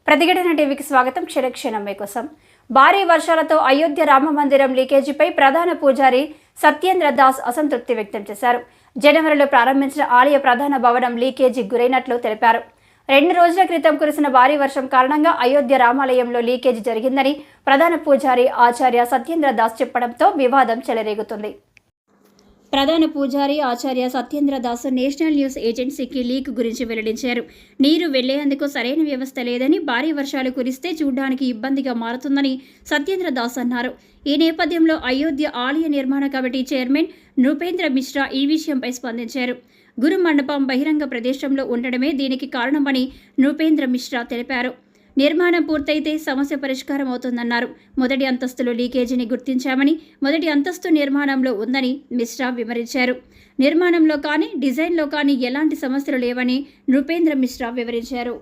ప్రతిఘటన టీవీకి స్వాగతం. క్షణక్షణం మీకోసం. భారీ వర్షాలతో అయోధ్య రామ మందిరం లీకేజీపై ప్రధాన పూజారి సత్యేంద్ర దాస్ అసంతృప్తి వ్యక్తం చేశారు. జనవరిలో ప్రారంభించిన ఆలయ ప్రధాన భవనం లీకేజీ గురైనట్లు తెలిపారు. 2 రోజుల క్రితం కురిసిన భారీ వర్షం కారణంగా అయోధ్య రామాలయంలో లీకేజీ జరిగిందని ప్రధాన పూజారి ఆచార్య సత్యేంద్ర దాస్ చెప్పడంతో వివాదం చెలరేగుతుంది. ప్రధాన పూజారి ఆచార్య సత్యేంద్ర దాస్ నేషనల్ న్యూస్ ఏజెన్సీకి లీక్ గురించి వెల్లడించారు. నీరు వెళ్లేందుకు సరైన వ్యవస్థ లేదని, భారీ వర్షాలు కురిస్తే చూడడానికి ఇబ్బందిగా మారుతుందని సత్యేంద్ర దాస్ అన్నారు. ఈ నేపథ్యంలో అయోధ్య ఆలయ నిర్మాణ కమిటీ చైర్మన్ నృపేంద్ర మిశ్రా ఈ విషయంపై స్పందించారు. గురు మండపం బహిరంగ ప్రదేశంలో ఉండడమే దీనికి కారణమని నృపేంద్ర మిశ్రా తెలిపారు. నిర్మాణం పూర్తయితే సమస్య పరిష్కారం అవుతుందన్నారు. మొదటి అంతస్తులో లీకేజీని గుర్తించామని, మొదటి అంతస్తు నిర్మాణంలో ఉందని మిశ్రా వివరించారు. నిర్మాణంలో కానీ, డిజైన్లో కానీ ఎలాంటి సమస్యలు లేవని నృపేంద్ర మిశ్రా వివరించారు.